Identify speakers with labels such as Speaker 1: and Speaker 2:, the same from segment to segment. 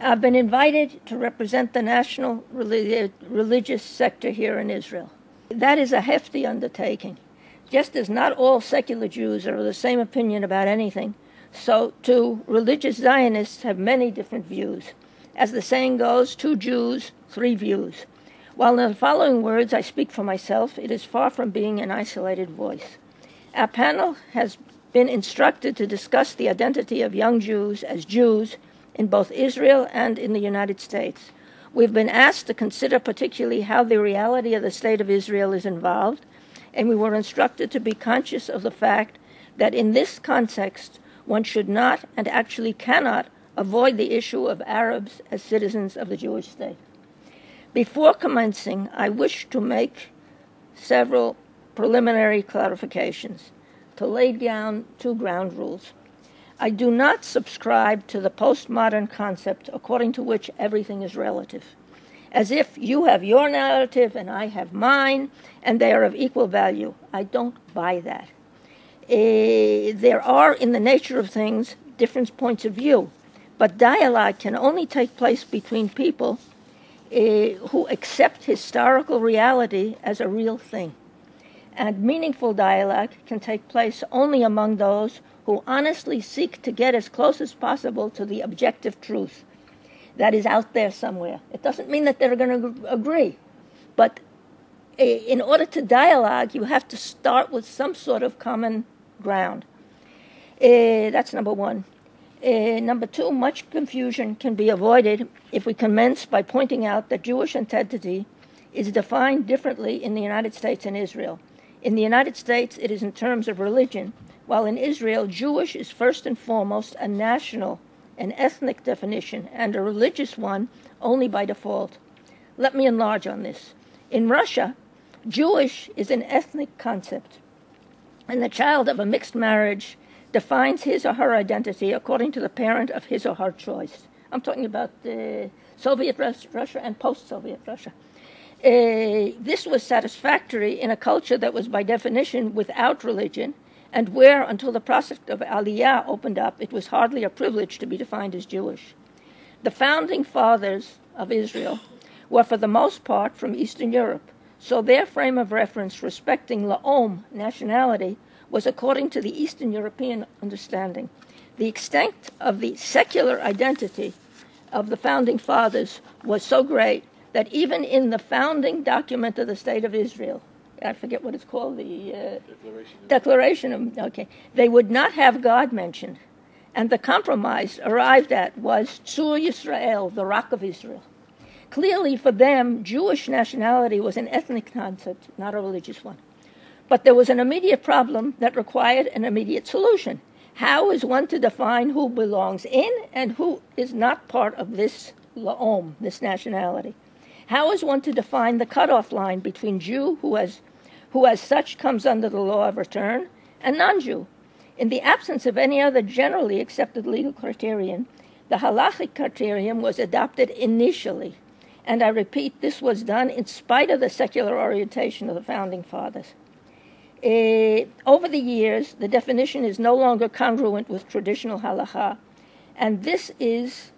Speaker 1: I've been invited to represent the national religious sector here in Israel. That is a hefty undertaking. Just as not all secular Jews are of the same opinion about anything, so too religious Zionists have many different views. As the saying goes, 2 Jews, 3 views. While in the following words I speak for myself, it is far from being an isolated voice. Our panel has been instructed to discuss the identity of young Jews as Jews in both Israel and in the United States. We've been asked to consider particularly how the reality of the state of Israel is involved, and we were instructed to be conscious of the fact that in this context, one should not and actually cannot avoid the issue of Arabs as citizens of the Jewish state. Before commencing, I wish to make several preliminary clarifications, to lay down 2 ground rules. I do not subscribe to the postmodern concept according to which everything is relative, as if you have your narrative and I have mine, and they are of equal value. I don't buy that. There are, in the nature of things, different points of view, but dialogue can only take place between people who accept historical reality as a real thing. And meaningful dialogue can take place only among those who honestly seek to get as close as possible to the objective truth that is out there somewhere. It doesn't mean that they're going to agree, but in order to dialogue, you have to start with some sort of common ground. That's number 1. Number 2, much confusion can be avoided if we commence by pointing out that Jewish identity is defined differently in the United States and Israel. In the United States, it is in terms of religion, while in Israel, Jewish is first and foremost a national, an ethnic definition, and a religious one only by default. Let me enlarge on this. In Russia, Jewish is an ethnic concept, and the child of a mixed marriage defines his or her identity according to the parent of his or her choice. I'm talking about Soviet Russia and post-Soviet Russia. This was satisfactory in a culture that was by definition without religion, and where, until the prospect of Aliyah opened up, it was hardly a privilege to be defined as Jewish. The founding fathers of Israel were for the most part from Eastern Europe, so their frame of reference respecting La'om, nationality, was according to the Eastern European understanding. The extent of the secular identity of the founding fathers was so great that even in the founding document of the State of Israel, I forget what it's called, the Declaration, they would not have God mentioned. And the compromise arrived at was Tzur Yisrael, the Rock of Israel. Clearly for them, Jewish nationality was an ethnic concept, not a religious one. But there was an immediate problem that required an immediate solution. How is one to define who belongs in and who is not part of this La'om, this nationality? How is one to define the cutoff line between Jew, who as such comes under the law of return, and non-Jew? In the absence of any other generally accepted legal criterion, the halachic criterion was adopted initially. And I repeat, this was done in spite of the secular orientation of the founding fathers. Over the years, the definition is no longer congruent with traditional halakha, and this is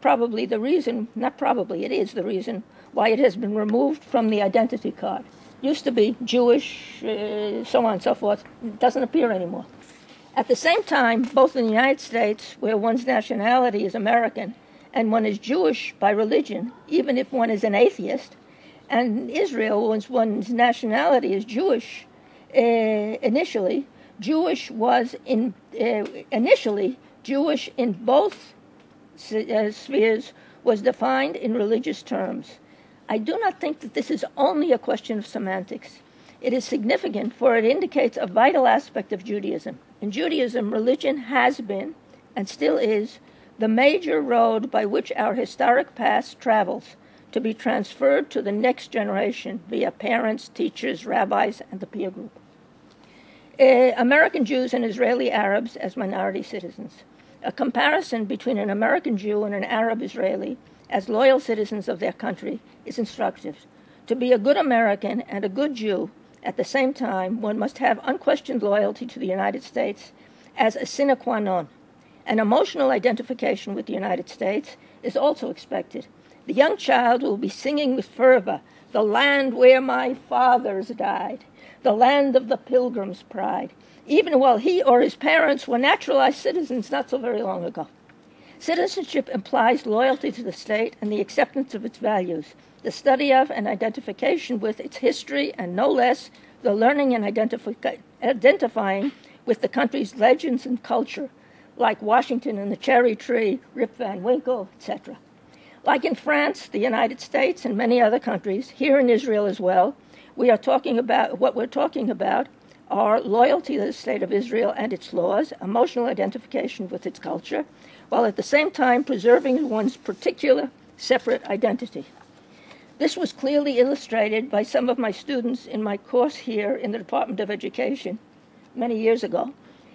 Speaker 1: probably the reason, not probably, it is the reason why it has been removed from the identity card. Used to be Jewish, so on and so forth. It doesn't appear anymore. At the same time, both in the United States, where one's nationality is American, and one is Jewish by religion, even if one is an atheist, and in Israel, once one's nationality is Jewish, initially Jewish in both spheres was defined in religious terms. I do not think that this is only a question of semantics. It is significant, for it indicates a vital aspect of Judaism. In Judaism, religion has been, and still is, the major road by which our historic past travels to be transferred to the next generation via parents, teachers, rabbis, and the peer group. American Jews and Israeli Arabs as minority citizens. A comparison between an American Jew and an Arab Israeli as loyal citizens of their country is instructive. To be a good American and a good Jew at the same time, one must have unquestioned loyalty to the United States as a sine qua non. An emotional identification with the United States is also expected. The young child will be singing with fervor, "The land where my fathers died, the land of the pilgrim's pride," even while he or his parents were naturalized citizens not so very long ago. Citizenship implies loyalty to the state and the acceptance of its values, the study of and identification with its history, and no less, the learning and identifying with the country's legends and culture, like Washington and the Cherry Tree, Rip Van Winkle, etc. Like in France, the United States, and many other countries, here in Israel as well, what we're talking about are loyalty to the state of Israel and its laws, emotional identification with its culture, while at the same time preserving one's particular separate identity. This was clearly illustrated by some of my students in my course here in the Department of Education many years ago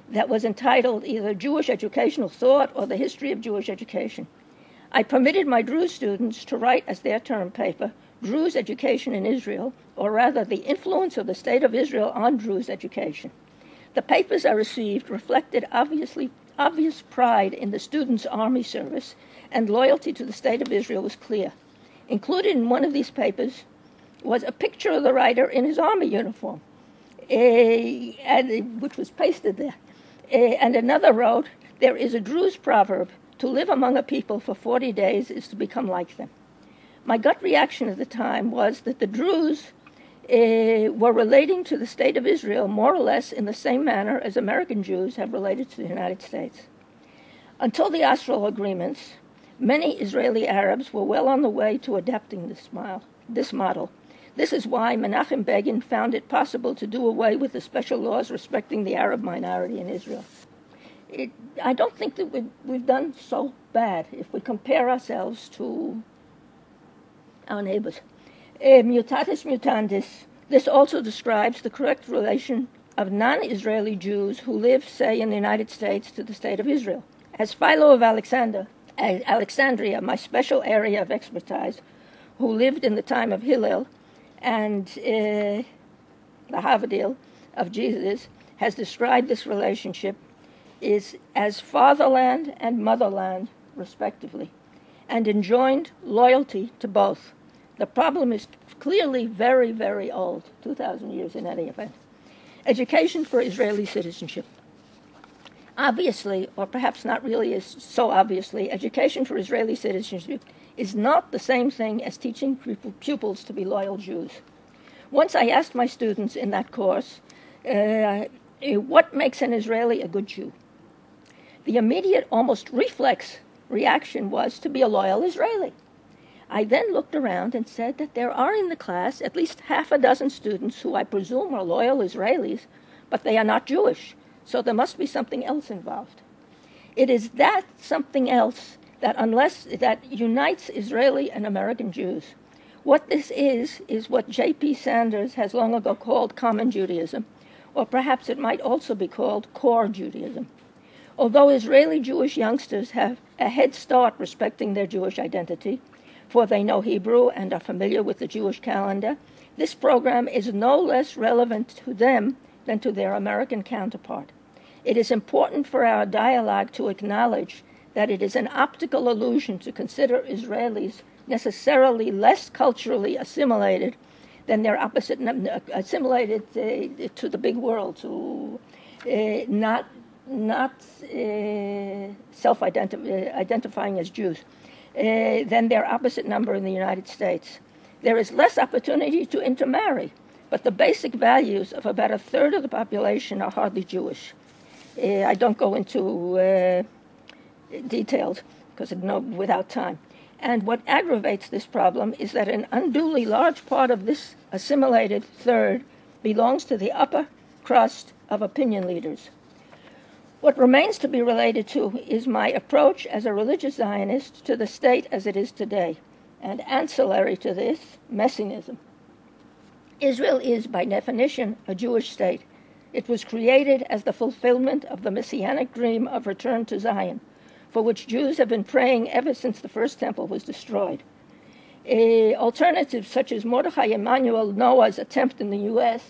Speaker 1: that was entitled either Jewish Educational Thought or the History of Jewish Education. I permitted my Druze students to write as their term paper, Druze Education in Israel, or rather the influence of the State of Israel on Druze education. The papers I received reflected obvious pride in the students' army service, and loyalty to the State of Israel was clear. Included in one of these papers was a picture of the writer in his army uniform, which was pasted there. And another wrote, "There is a Druze proverb, to live among a people for 40 days is to become like them." My gut reaction at the time was that the Druze were relating to the State of Israel more or less in the same manner as American Jews have related to the United States. Until the Oslo agreements, many Israeli Arabs were well on the way to adapting this model. This is why Menachem Begin found it possible to do away with the special laws respecting the Arab minority in Israel. I don't think that we've done so bad if we compare ourselves to our neighbors. Mutatis mutandis, this also describes the correct relation of non-Israeli Jews who live, say, in the United States to the State of Israel. As Philo of Alexandria, my special area of expertise, who lived in the time of Hillel and the Havadil of Jesus, has described this relationship is as fatherland and motherland, respectively, and enjoined loyalty to both. The problem is clearly very, very old, 2,000 years in any event. Education for Israeli citizenship. Obviously, or perhaps not really so obviously, education for Israeli citizenship is not the same thing as teaching pupils to be loyal Jews. Once I asked my students in that course, what makes an Israeli a good Jew? The immediate, almost reflex reaction was to be a loyal Israeli. I then looked around and said that there are in the class at least half a dozen students who I presume are loyal Israelis, but they are not Jewish, so there must be something else involved. It is that something else that unites Israeli and American Jews. What this is what J.P. Sanders has long ago called common Judaism, or perhaps it might also be called core Judaism. Although Israeli Jewish youngsters have a head start respecting their Jewish identity, for they know Hebrew and are familiar with the Jewish calendar, this program is no less relevant to them than to their American counterpart. It is important for our dialogue to acknowledge that it is an optical illusion to consider Israelis necessarily less culturally assimilated than their opposite, assimilated to the big world, to not self-identifying as Jews, than their opposite number in the United States. There is less opportunity to intermarry, but the basic values of about a third of the population are hardly Jewish. I don't go into details because without time. And what aggravates this problem is that an unduly large part of this assimilated third belongs to the upper crust of opinion leaders. What remains to be related to is my approach as a religious Zionist to the state as it is today, and ancillary to this, Messianism. Israel is, by definition, a Jewish state. It was created as the fulfillment of the messianic dream of return to Zion, for which Jews have been praying ever since the first temple was destroyed. Alternatives such as Mordechai Emanuel Noah's attempt in the U.S.,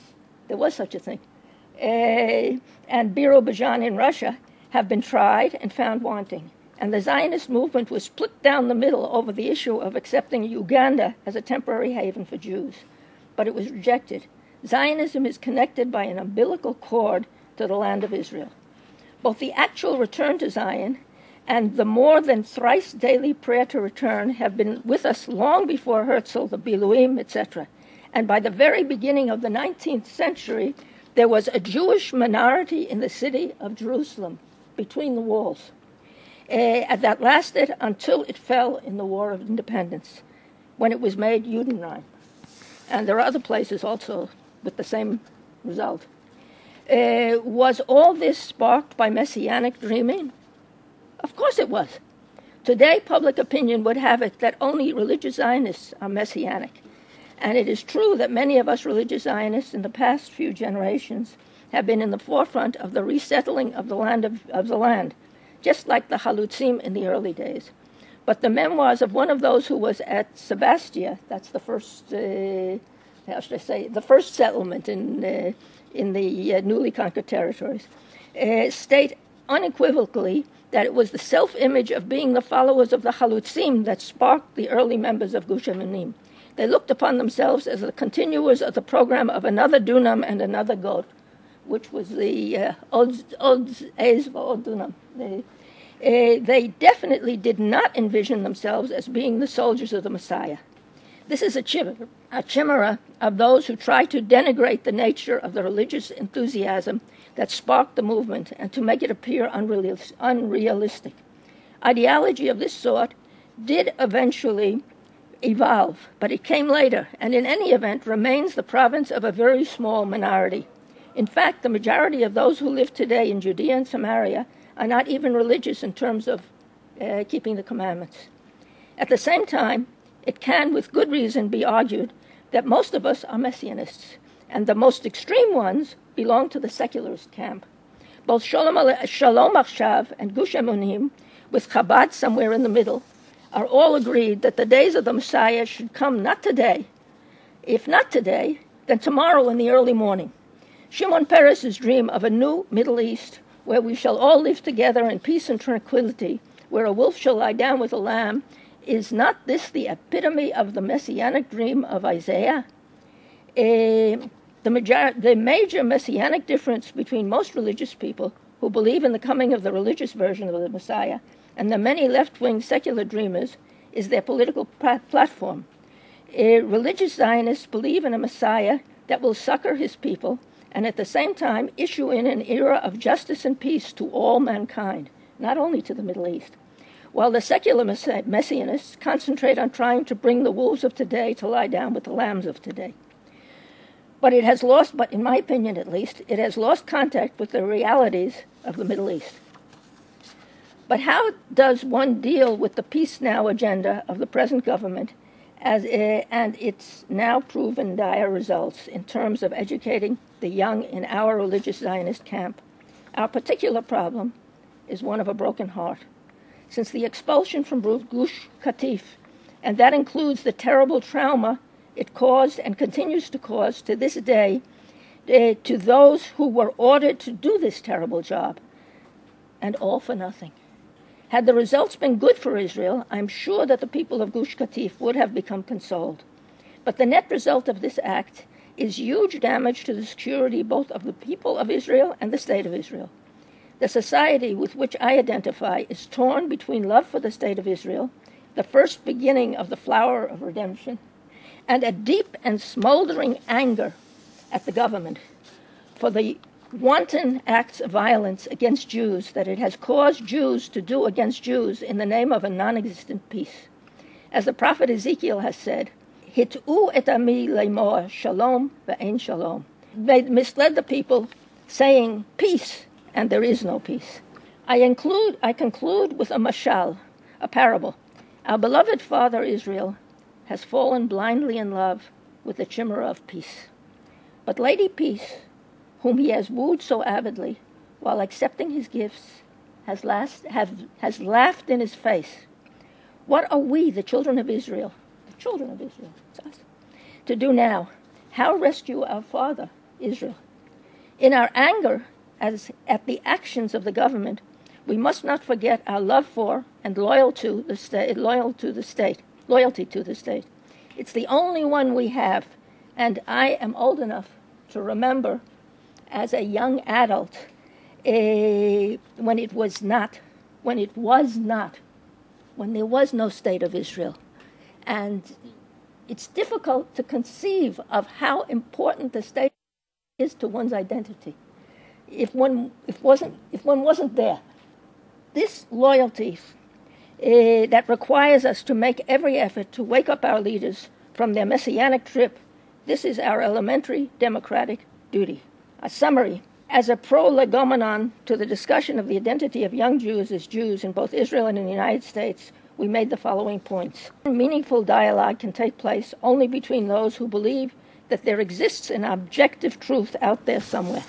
Speaker 1: there was such a thing, and Birobidzhan in Russia have been tried and found wanting. and the Zionist movement was split down the middle over the issue of accepting Uganda as a temporary haven for Jews. But it was rejected. Zionism is connected by an umbilical cord to the land of Israel. Both the actual return to Zion and the more than thrice daily prayer to return have been with us long before Herzl, the Biluim, etc. And by the very beginning of the 19th century, there was a Jewish minority in the city of Jerusalem, between the walls. That lasted until it fell in the War of Independence, when it was made Judenrein. And there are other places also with the same result. Was all this sparked by messianic dreaming? Of course it was. Today, public opinion would have it that only religious Zionists are messianic. And it is true that many of us religious Zionists in the past few generations have been in the forefront of the resettling of the land, just like the Halutzim in the early days. But the memoirs of one of those who was at Sebastia, that's the first, the first settlement in the newly conquered territories, state unequivocally that it was the self-image of being the followers of the Halutzim that sparked the early members of Gush Emanim. They looked upon themselves as the continuers of the program of another Dunam and another God, which was the Od Ezva Od Dunam. They definitely did not envision themselves as being the soldiers of the Messiah. This is a chimera of those who try to denigrate the nature of the religious enthusiasm that sparked the movement and to make it appear unrealistic. Ideology of this sort did eventually evolve, but it came later, and in any event remains the province of a very small minority. In fact, the majority of those who live today in Judea and Samaria are not even religious in terms of keeping the commandments. At the same time, it can, with good reason, be argued that most of us are messianists, and the most extreme ones belong to the secularist camp. Both Shalom Achshav and Gush Emunim, with Chabad somewhere in the middle, are all agreed that the days of the Messiah should come not today. If not today, then tomorrow in the early morning. Shimon Peres's dream of a new Middle East, where we shall all live together in peace and tranquility, where a wolf shall lie down with a lamb, is not this the epitome of the messianic dream of Isaiah? The major messianic difference between most religious people who believe in the coming of the religious version of the Messiah and the many left-wing secular dreamers is their political platform. Religious Zionists believe in a Messiah that will succor his people and at the same time issue in an era of justice and peace to all mankind, not only to the Middle East, while the secular messianists concentrate on trying to bring the wolves of today to lie down with the lambs of today. But in my opinion at least, it has lost contact with the realities of the Middle East. But how does one deal with the peace now agenda of the present government and its now proven dire results in terms of educating the young in our religious Zionist camp? Our particular problem is one of a broken heart. Since the expulsion from Gush Katif, and that includes the terrible trauma it caused and continues to cause to this day to those who were ordered to do this terrible job, and all for nothing. Had the results been good for Israel, I'm sure that the people of Gush Katif would have become consoled. But the net result of this act is huge damage to the security both of the people of Israel and the state of Israel. The society with which I identify is torn between love for the state of Israel, the first beginning of the flower of redemption, and a deep and smoldering anger at the government for the wanton acts of violence against Jews that it has caused Jews to do against Jews in the name of a non-existent peace. As the prophet Ezekiel has said, Hit'u et ami le'mor shalom ve'en shalom. They misled the people, saying peace, and there is no peace. I conclude with a mashal, a parable. Our beloved father Israel has fallen blindly in love with the chimera of peace. But Lady Peace, whom he has wooed so avidly, while accepting his gifts, has laughed in his face. What are we, the children of Israel, it's us, to do now? How rescue our father, Israel? In our anger at the actions of the government, We must not forget our love for and loyalty to the state. It's the only one we have, and I am old enough to remember as a young adult when there was no state of Israel. And it's difficult to conceive of how important the state is to one's identity if one wasn't there. This loyalty that requires us to make every effort to wake up our leaders from their messianic trip, this is our elementary democratic duty. A summary. As a prolegomenon to the discussion of the identity of young Jews as Jews in both Israel and in the United States, we made the following points. Meaningful dialogue can take place only between those who believe that there exists an objective truth out there somewhere.